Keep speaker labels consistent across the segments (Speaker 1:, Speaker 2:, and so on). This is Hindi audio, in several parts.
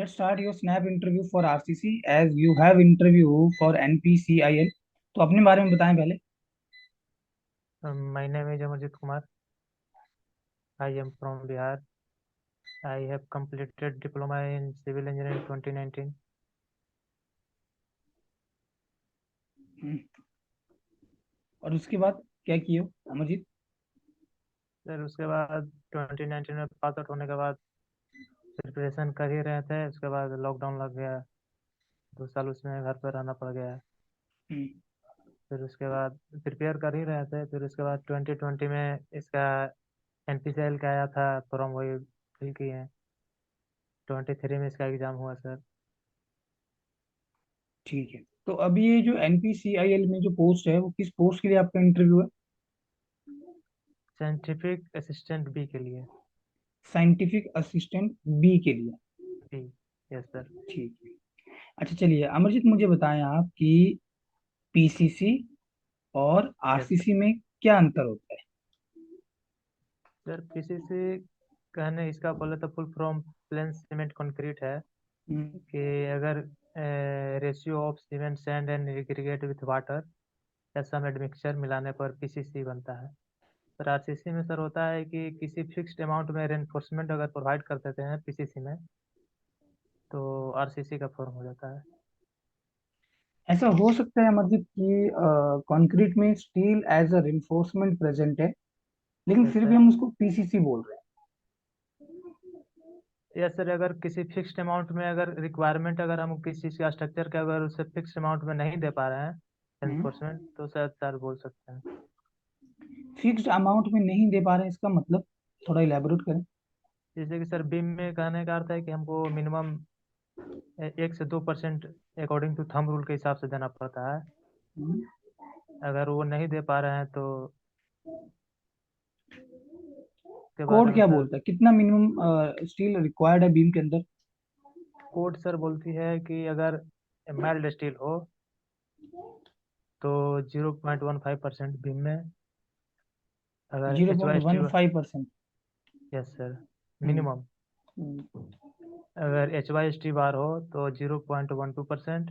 Speaker 1: let's start your snap interview for RCC as you have interview for NPCIL. तो अपने बारे में बताएं पहले।
Speaker 2: My name is Amarjit Kumar. I am from Bihar. I have completed Diploma in Civil Engineering 2019.
Speaker 1: और उसके बाद क्या किए हो अमरजीत?
Speaker 2: फिर उसके बाद 2019 में पास आउट होने के बाद प्रिपरेशन कर ही रहे थे। उसके बाद लॉकडाउन लग गया, 2 साल उसमें घर पर रहना पड़ गया।
Speaker 1: हम्म,
Speaker 2: फिर उसके बाद प्रिपेयर कर ही रहे थे। फिर उसके बाद 2020 में इसका NPCIL का आया था फॉर्म, वही फिल किए हैं। 23 में इसका एग्ज़ाम हुआ सर।
Speaker 1: ठीक है। तो अभी ये जो NPCIL में जो पोस्ट है वो किस पोस्ट के लिए आपका इंटरव्यू है?
Speaker 2: साइंटिफिक असिस्टेंट बी के लिए।
Speaker 1: साइंटिफिक असिस्टेंट बी के लिए।
Speaker 2: B, yes sir.
Speaker 1: ठीक है। अच्छा चलिए अमरजीत, मुझे बताएं आप कि पीसीसी और
Speaker 2: यस सर।
Speaker 1: आरसीसी में क्या अंतर होता है?
Speaker 2: सर PCC कहने इसका बोले तो full form plane cement concrete है।
Speaker 1: हम्म,
Speaker 2: कि अगर ratio of cement sand and aggregate with water या सम एडमिक्सचर मिलाने पर PCC बनता है। पर RCC में सर होता है कि किसी फिक्स्ड अमाउंट में रेनफोर्समेंट अगर प्रोवाइड कर देते हैं PCC में, तो RCC का फॉर्म हो जाता है।
Speaker 1: ऐसा हो सकता है अमरजीत कि कंक्रीट में steel as a reinforcement present है, लेकिन
Speaker 2: यस
Speaker 1: फिर भी
Speaker 2: सर।
Speaker 1: हम उसको पीसीसी बोल रहे
Speaker 2: यस सर, अगर किसी फिक्स्ड अमाउंट में अगर रिक्वायरमेंट, अगर हम किसी चीज़ का स्ट्रक्चर का अगर उसे फिक्स्ड अमाउंट में नहीं दे पा रहे हैं
Speaker 1: हैं।
Speaker 2: रेनफोर्समेंट, तो शायद सर बोल सकते हैं।
Speaker 1: फिक्स्ड अमाउंट में नहीं दे पा रहे हैं, इसका मतलब थोड़ा इलेबोरेट करें।
Speaker 2: जैसे कि सर बीम में कहने का अर्थ है कि हमको मिनिमम 1 से 2% अकॉर्डिंग टू थंब रूल के हिसाब से देना पड़ता है। अगर वो नहीं दे पा रहे हैं तो उसके बारे
Speaker 1: कोड
Speaker 2: में
Speaker 1: क्या
Speaker 2: सर
Speaker 1: बोलता है, कितना मिनिमम स्टील रिक्वायर्ड है बीम के अंदर?
Speaker 2: कोड सर बोलती है कि अगर माइल्ड स्टील हो तो 0.15% बीम में। अगर
Speaker 1: zero
Speaker 2: H
Speaker 1: point
Speaker 2: Y
Speaker 1: one
Speaker 2: steel,
Speaker 1: five percent
Speaker 2: yes sir, minimum. अगर HY बार हो तो 0.12%।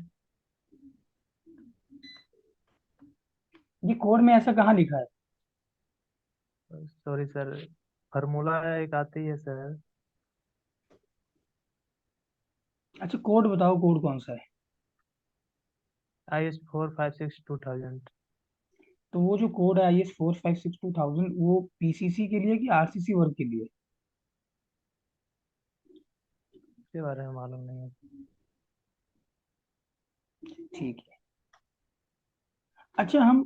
Speaker 1: ये कोड में ऐसा कहाँ लिखा है?
Speaker 2: सॉरी सर, फार्मूला एक आती है सर।
Speaker 1: अच्छा कोड बताओ, कोड कौन सा है?
Speaker 2: IS 456/2000।
Speaker 1: तो वो जो कोड है IS 456/2000 वो पीसीसी के लिए कि आरसीसी वर्क के लिए?
Speaker 2: इसके बारे में मालूम नहीं है।
Speaker 1: ठीक है। अच्छा हम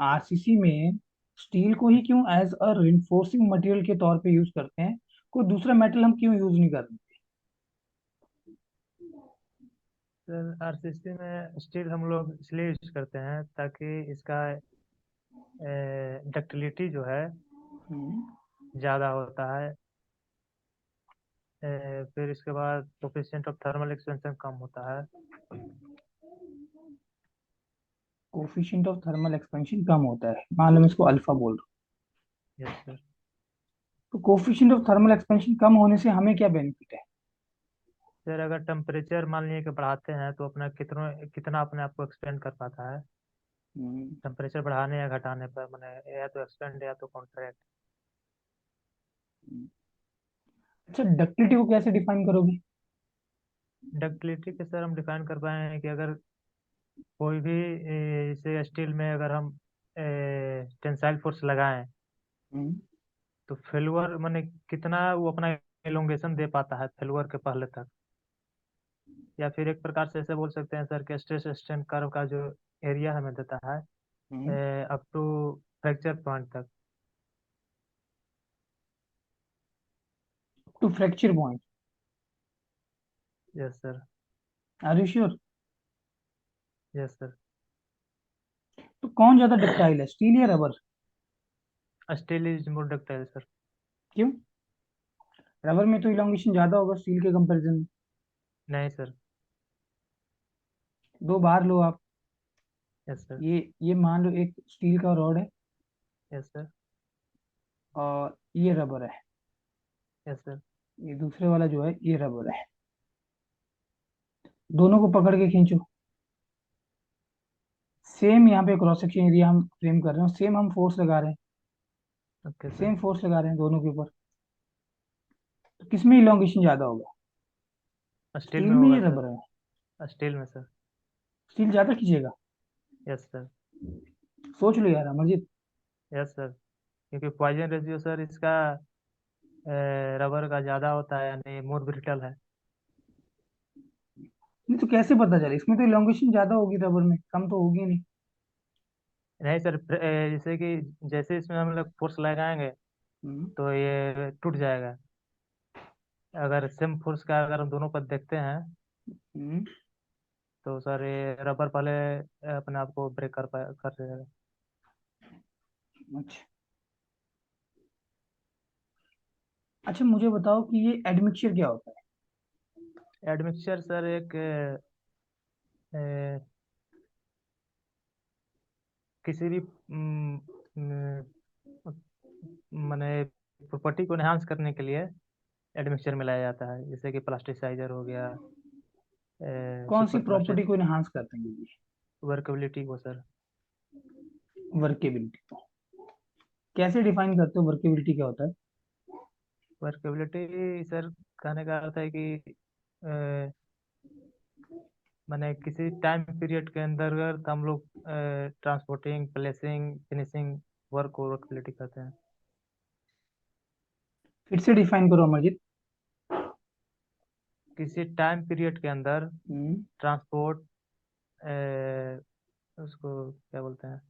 Speaker 1: आरसीसी में स्टील को ही क्यों एज अ रिइंफोर्सिंग मटेरियल के तौर पे यूज करते हैं? कोई दूसरा मेटल हम क्यों यूज नहीं कर रहे?
Speaker 2: सर RCC में स्टील हम लोग इसलिए यूज करते हैं ताकि इसका डक्टिलिटी जो है
Speaker 1: हम्म,
Speaker 2: ज़्यादा होता है। फिर इसके बाद कोफिशिएंट ऑफ थर्मल एक्सपेंशन कम होता है।
Speaker 1: कोफिशिएंट ऑफ थर्मल एक्सपेंशन कम होता है, मान लो मैं इसको अल्फा बोल रहा
Speaker 2: यस सर।
Speaker 1: हूँ। तो कोफिशिएंट ऑफ थर्मल एक्सपेंशन कम होने से हमें क्या बेनिफिट है?
Speaker 2: सर अगर टेम्परेचर मान लीजिए कि बढ़ाते हैं तो अपना कितना कितना अपने आप को एक्सपेंड कर पाता है।
Speaker 1: हम्म,
Speaker 2: टेम्परेचर बढ़ाने या घटाने पर मैंने या तो एक्सपेंड या तो कॉन्ट्रैक्ट।
Speaker 1: अच्छा डक्टिलिटी को कैसे डिफाइन करोगे?
Speaker 2: डक्टिलिटी के सर हम डिफाइन कर पाए हैं कि अगर कोई भी जैसे स्टील में अगर हम टेंसाइल फोर्स लगाएं
Speaker 1: हम्म,
Speaker 2: तो फेलुअर माने कितना वो अपना एलोंगेशन दे पाता है फेलुअर के पहले तक। या फिर एक प्रकार से ऐसे बोल सकते हैं सर कि स्ट्रेस स्ट्रेन कर्व का जो एरिया हमें देता है
Speaker 1: hmm.
Speaker 2: Up to fracture point तक।
Speaker 1: To fracture point?
Speaker 2: Yes sir.
Speaker 1: Are you sure?
Speaker 2: Yes sir.
Speaker 1: तो कौन ज्यादा डक्टाइल है, स्टील या rubber?
Speaker 2: Steel is more ductile sir.
Speaker 1: क्यों? रबर में तो इलोंगेशन ज्यादा होगा स्टील के कंपैरिजन में।
Speaker 2: नहीं सर।
Speaker 1: दो बार लो आप।
Speaker 2: Yes sir.
Speaker 1: ये मान लो एक स्टील का रॉड है
Speaker 2: यस सर।
Speaker 1: और ये रबर है।
Speaker 2: Yes sir.
Speaker 1: ये दूसरे वाला जो है ये रबर है। दोनों को पकड़ के खींचो। सेम यहाँ पे क्रॉस सेक्शन एरिया हम फ्रेम कर रहे हैं, सेम हम फोर्स लगा रहे हैं,
Speaker 2: ओके सर।
Speaker 1: सेम फोर्स लगा रहे हैं दोनों के ऊपर। तो किसमें इलोंगेशन ज्यादा होगा?
Speaker 2: स्टील
Speaker 1: स्टील
Speaker 2: में
Speaker 1: में
Speaker 2: होगा
Speaker 1: या
Speaker 2: सर।
Speaker 1: रबर में?
Speaker 2: स्टील में सर।
Speaker 1: स्टील ज्यादा खींचेगा?
Speaker 2: Yes sir.
Speaker 1: सोच लो यार अमरजीत।
Speaker 2: यस सर, क्योंकि पॉइजन रेशियो सर इसका रबर का ज़्यादा होता है, यानी मोर ब्रिटल है।
Speaker 1: नहीं तो कैसे पता चले? इसमें तो इलोंगेशन ज्यादा होगी, रबर में कम तो होगी नहीं।
Speaker 2: नहीं सर, जैसे कि जैसे इसमें हम लोग फोर्स लगाएंगे
Speaker 1: हम्म।
Speaker 2: तो ये टूट जाएगा। अगर सेम फोर्स का अगर हम दोनों पर देखते हैं
Speaker 1: हम्म।
Speaker 2: तो सर ये रबर पहले अपने आप को ब्रेक कर देगा।
Speaker 1: अच्छा। अच्छा मुझे बताओ कि ये एडमिक्सचर क्या होता है?
Speaker 2: एडमिक्सचर सर एक अ, किसी भी माने प्रॉपर्टी को एनहांस करने के लिए एडमिक्सचर मिलाया जाता है, जैसे कि प्लास्टिसाइजर हो गया,
Speaker 1: कौन सी
Speaker 2: सुपर प्लास्टिक,
Speaker 1: प्रॉपर्टी को इनहांस करते हैं ये?
Speaker 2: वर्केबिलिटी को सर।
Speaker 1: वर्केबिलिटी को कैसे डिफाइन करते हो? वर्केबिलिटी क्या होता है?
Speaker 2: वर्केबिलिटी सर कहने का अर्थ है कि अ, माने किसी टाइम पीरियड के अंतर्गत हम लोग ट्रांसपोर्टिंग, प्लेसिंग, फिनिशिंग वर्क को वर्केबिलिटी कहते हैं।
Speaker 1: फिर से डिफाइन करो अमरजीत।
Speaker 2: किसी टाइम पीरियड के अंदर
Speaker 1: हम्म।
Speaker 2: ट्रांसपोर्ट, उसको क्या बोलते हैं,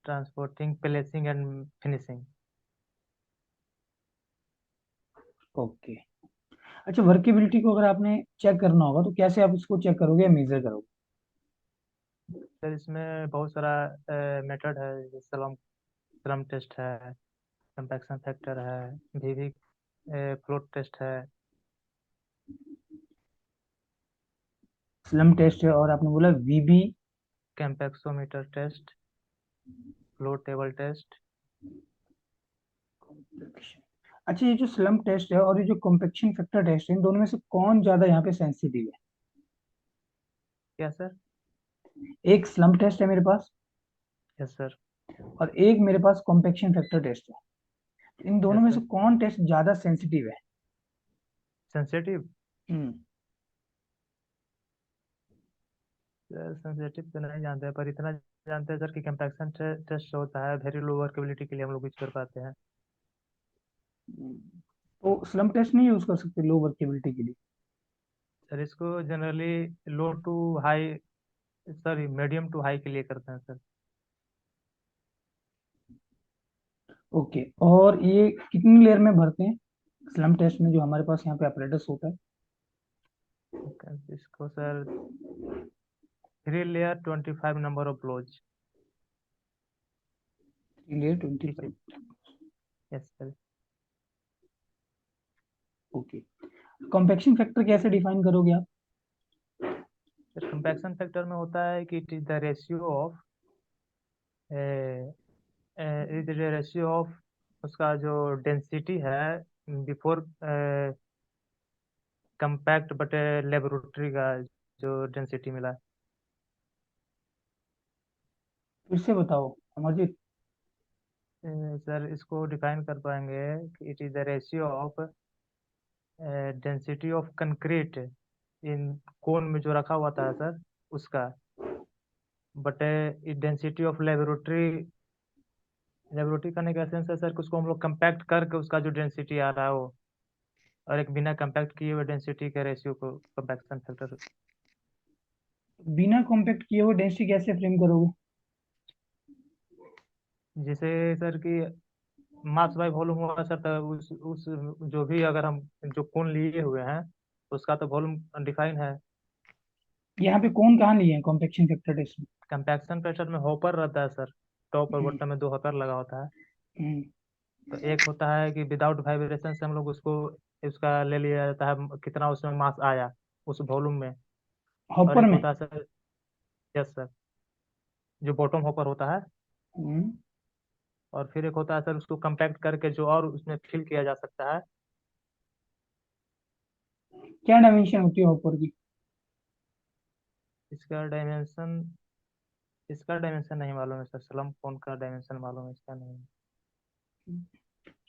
Speaker 2: transporting, placing and finishing.
Speaker 1: Okay. अच्छा वर्केबिलिटी को अगर आपने चेक करना होगा तो कैसे आप इसको चेक करोगे या मेजर करोगे?
Speaker 2: सर इसमें बहुत सारा मेथड है, जैसे स्लम स्लम टेस्ट है, कंपैक्शन फैक्टर है, वीवी फ्लोट टेस्ट है।
Speaker 1: स्लम टेस्ट है और आपने बोला वीबी।
Speaker 2: कैम्पैक्सोमीटर टेस्ट, फ्लोट टेबल टेस्ट।
Speaker 1: अच्छा ये जो स्लम टेस्ट है और ये जो कॉम्पेक्शन फैक्टर टेस्ट है, इन दोनों में से कौन ज्यादा यहाँ पे सेंसिटिव
Speaker 2: क्या सर?
Speaker 1: है? एक स्लम टेस्ट है मेरे पास
Speaker 2: यस सर।
Speaker 1: और एक मेरे पास कॉम्पेक्शन फैक्टर टेस्ट है। इन दोनों
Speaker 2: यस
Speaker 1: में से
Speaker 2: सर।
Speaker 1: कौन टेस्ट ज्यादा सेंसिटिव है?
Speaker 2: सेंसिटिव?
Speaker 1: हम्म।
Speaker 2: सर सेंसिटिव तो नहीं जानते हैं, पर इतना जानते हैं सर कि कंपैक्शन टेस्ट होता है, वेरी लो वर्केबिलिटी के लिए हम लोग यूज कर पाते हैं।
Speaker 1: तो स्लम टेस्ट नहीं यूज कर सकते लो वर्केबिलिटी के लिए?
Speaker 2: सर इसको generally low to high, sorry medium to high के लिए करते हैं सर।
Speaker 1: ओके। और ये कितनी लेयर में भरते हैं स्लम टेस्ट में, जो हमारे पास यहाँ पे अपरेटस होता है?
Speaker 2: इसको sir 3 layer 25 number of blows.
Speaker 1: Layer 25।
Speaker 2: इसी। Yes sir.
Speaker 1: Okay. Compaction factor कैसे डिफाइन करोगे आप?
Speaker 2: सर कंपैक्शन फैक्टर में होता है कि it is the ratio of, it is the ratio of उसका जो डेंसिटी है बिफोर कंपैक्ट बट लेबोरेटरी का जो डेंसिटी मिला।
Speaker 1: फिर से बताओ अमरजीत।
Speaker 2: सर इसको डिफाइन कर पाएंगे कि it is the ratio of density of concrete in cone में जो रखा हुआ था सर उसका, but density of laboratory, laboratory करने का सेंस है सर कि उसको हम लोग कंपैक्ट करके उसका जो डेंसिटी आ रहा है वो, और एक बिना कंपैक्ट किए हुए डेंसिटी के रेशियो को कंपैक्शन फैक्टर।
Speaker 1: बिना कॉम्पैक्ट किए हुए डेंसिटी कैसे फ्रेम करोगे?
Speaker 2: जैसे सर कि मास बाय वॉल्यूम हुआ सर, तो उस जो भी अगर हम जो कोण लिए हुए हैं उसका तो वॉल्यूम डिफाइन है।
Speaker 1: यहाँ पे कौन कहाँ लिए हैं कॉम्पेक्शन फैक्टर टेस्ट में?
Speaker 2: कंपैक्शन प्रेशर में हॉपर रहता है सर, टॉप और
Speaker 1: हम्म।
Speaker 2: बॉटम में 2 हॉपर लगा होता है।
Speaker 1: हम्म।
Speaker 2: तो एक होता है कि विदाउट वाइब्रेशन से हम लोग उसको, उसका ले लिया जाता है कितना उसमें मास आया उस वॉल्यूम में। और
Speaker 1: हॉपर
Speaker 2: एक
Speaker 1: में?
Speaker 2: होता है सर, यस सर, जो बॉटम हॉपर होता है।
Speaker 1: हम्म।
Speaker 2: और फिर एक होता है सर उसको कंपैक्ट करके जो और उसमें फिल किया जा सकता है।
Speaker 1: क्या डायमेंशन होती है हॉपर की?
Speaker 2: इसका डायमेंशन इसका डायमेंशन नहीं मालूम है सर, स्लम कोन का डायमेंशन मालूम है, इसका नहीं।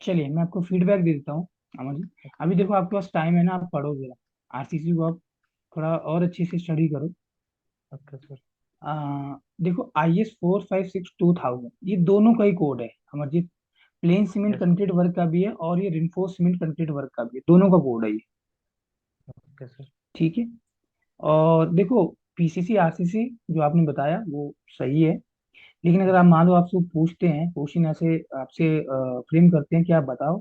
Speaker 1: चलिए मैं आपको फीडबैक दे देता हूँ अमर जी। अभी देखो आपके पास टाइम है ना, आप पढ़ो जरा आरसीसी को, आप थोड़ा और अच्छे से स्टडी करो।
Speaker 2: Okay sir.
Speaker 1: देखो IS 4562,000 ये दोनों का ही कोड है Amarjeet. Plane cement
Speaker 2: yes sir.
Speaker 1: Concrete work का भी है और ये रिइंफोर्स सीमेंट कंक्रीट वर्क का भी है, दोनों का कोड है ये।
Speaker 2: Okay sir.
Speaker 1: ठीक है। और देखो पीसीसी आरसीसी जो आपने बताया वो सही है, लेकिन अगर
Speaker 2: यस
Speaker 1: आप
Speaker 2: सर।
Speaker 1: मान लो आपसे पूछते हैं क्वेश्चन ऐसे आपसे फ्रेम करते हैं कि आप बताओ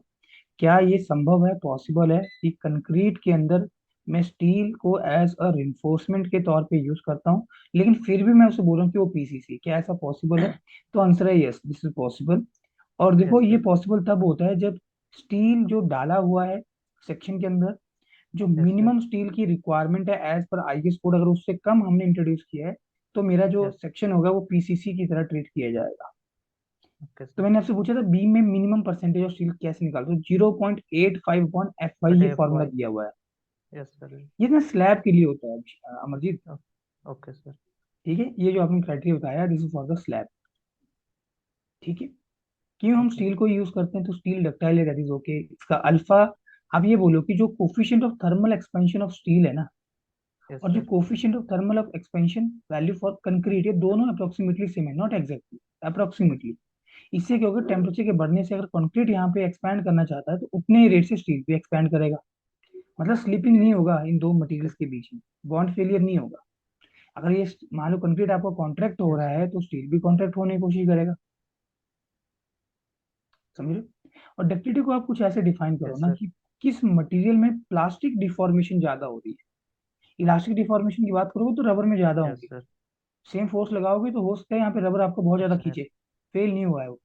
Speaker 1: क्या ये संभव है, पॉसिबल है कि कंक्रीट के अंदर मैं स्टील को एज अ रिइंफोर्समेंट के तौर पे यूज करता हूँ, लेकिन फिर भी मैं उसे बोल रहा हूँ कि वो पीसीसी, क्या ऐसा पॉसिबल है? तो आंसर है यस, दिस इज पॉसिबल। और देखो
Speaker 2: यस
Speaker 1: ये
Speaker 2: सर।
Speaker 1: पॉसिबल तब होता है जब स्टील जो डाला हुआ है सेक्शन के अंदर, जो
Speaker 2: यस सर।
Speaker 1: मिनिमम स्टील की रिक्वायरमेंट है एज पर आईएस कोड, अगर उससे कम हमने इंट्रोड्यूस किया है तो मेरा जो
Speaker 2: यस।
Speaker 1: सेक्शन होगा वो पीसीसी की तरह ट्रीट किया जाएगा।
Speaker 2: ओके
Speaker 1: तो
Speaker 2: सर।
Speaker 1: मैंने आपसे पूछा था बीम में मिनिमम परसेंटेज ऑफ स्टील कैसे निकालते हो, 0.85 अपॉन एफ वाई,
Speaker 2: बट
Speaker 1: ये
Speaker 2: एफ
Speaker 1: फॉर्मूला
Speaker 2: वाई।
Speaker 1: दिया हुआ है।
Speaker 2: Yes sir.
Speaker 1: ये ना स्लैब के लिए होता है अमरजीत।
Speaker 2: Okay sir.
Speaker 1: ठीक है, ये जो आपने क्राइटेरिया बताया this is for the slab. ठीक है। क्यों हम
Speaker 2: ओके।
Speaker 1: स्टील को यूज करते हैं? तो स्टील डक्टाइल है, दैट इज ओके। इसका अल्फा, आप ये बोलो कि जो coefficient of thermal expansion of steel है ना,
Speaker 2: यस
Speaker 1: और जो
Speaker 2: sir.
Speaker 1: Coefficient of thermal of expansion value for concrete, ये दोनों अप्रोक्सीमेटली सेम है, नॉट एग्जैक्टली, अप्रोक्सीमेटली। इससे क्या होगा, टेम्परेचर के बढ़ने से अगर कंक्रीट यहाँ पे एक्सपैंड करना चाहता है तो उतने ही रेट से स्टील भी एक्सपैंड करेगा। मतलब स्लिपिंग नहीं होगा इन दो
Speaker 2: ओके।
Speaker 1: मटेरियल्स के बीच में, बॉन्ड फेलियर नहीं होगा। अगर ये मान लो कंक्रीट आपका कॉन्ट्रैक्ट हो
Speaker 2: यस
Speaker 1: रहा
Speaker 2: सर।
Speaker 1: है तो स्टील भी कॉन्ट्रैक्ट होने की कोशिश करेगा। समझ रहे हो? और डक्टिलिटी को आप कुछ ऐसे डिफाइन करो
Speaker 2: यस
Speaker 1: ना
Speaker 2: सर।
Speaker 1: कि किस मटेरियल में प्लास्टिक डिफॉर्मेशन ज्यादा हो रही है। इलास्टिक डिफॉर्मेशन की बात करोगे तो रबर में ज्यादा
Speaker 2: यस
Speaker 1: होगी।
Speaker 2: सर।
Speaker 1: सेम फोर्स लगाओगे तो हो सकता है यहाँ पे रबर आपको बहुत ज्यादा
Speaker 2: अच्छा है।
Speaker 1: खींचे, फेल नहीं हुआ है वो।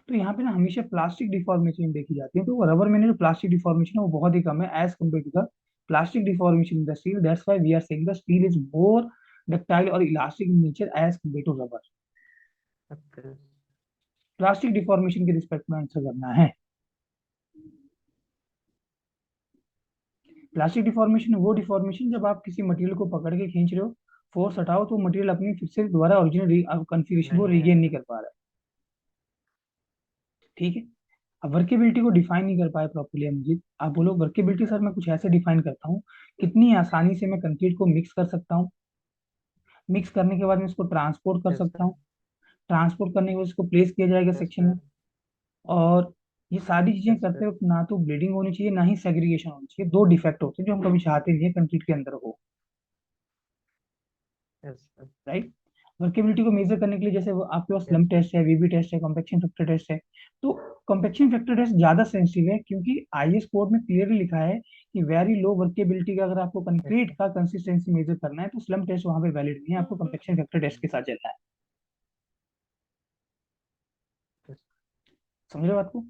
Speaker 1: तो यहाँ पे ना हमेशा प्लास्टिक डिफॉर्मेशन देखी जाती है, तो वो रबर में ना जो प्लास्टिक डिफॉर्मेशन है वो बहुत ही कम है as compare to the plastic deformation in the steel. That's why we are saying the steel is more ductile और elastic in nature as compare to rubber.
Speaker 2: Okay.
Speaker 1: Plastic deformation के रिस्पेक्ट में आंसर करना है। प्लास्टिक डिफॉर्मेशन वो डिफॉर्मेशन जब आप किसी मटेरियल को पकड़ के खींच रहे हो, फोर्स हटाओ तो मटेरियल अपनी फिर से दोबारा ओरिजिनल कॉन्फ़िगरेशन को
Speaker 2: नहीं
Speaker 1: रीगेन नहीं
Speaker 2: आएगा।
Speaker 1: कर पा रहा है। ठीक है। अब वर्केबिलिटी को डिफाइन नहीं कर पाए प्रॉपर्ली अमजीत, आप बोलो वर्केबिलिटी सर मैं कुछ ऐसे डिफाइन करता हूँ, कितनी आसानी से मैं कंक्रीट को मिक्स कर सकता हूँ, मिक्स करने के बाद मैं इसको ट्रांसपोर्ट कर
Speaker 2: यस
Speaker 1: सकता
Speaker 2: सर।
Speaker 1: हूँ, ट्रांसपोर्ट करने के बाद इसको प्लेस किया जाएगा
Speaker 2: यस
Speaker 1: सेक्शन में।
Speaker 2: सर।
Speaker 1: और ये सारी चीजें
Speaker 2: यस
Speaker 1: करते
Speaker 2: सर।
Speaker 1: वक्त ना तो ब्लीडिंग होनी चाहिए ना ही सेग्रीगेशन होनी चाहिए, दो डिफेक्ट होते हैं जो हम कभी चाहते नहीं है कंक्रीट के अंदर हो।
Speaker 2: Yes sir.
Speaker 1: राइट। वर्केबिलिटी को मेजर करने के लिए जैसे आपके पास
Speaker 2: यस
Speaker 1: स्लम टेस्ट है, वीबी टेस्ट है, कॉम्पेक्शन फैक्टर टेस्ट है। तो कॉम्पेक्शन फैक्टर टेस्ट ज्यादा सेंसिटिव है क्योंकि आईएस कोड में क्लियरली लिखा है कि वेरी लो वर्केबिलिटी का अगर आपको
Speaker 2: यस
Speaker 1: कंक्रीट
Speaker 2: सर।
Speaker 1: का कंसिस्टेंसी मेजर करना है तो स्लम टेस्ट वहां पे वैलिड नहीं है, आपको कॉम्पेक्शन फैक्टर टेस्ट के साथ चलना है।
Speaker 2: यस।
Speaker 1: समझ रहे हो बात को?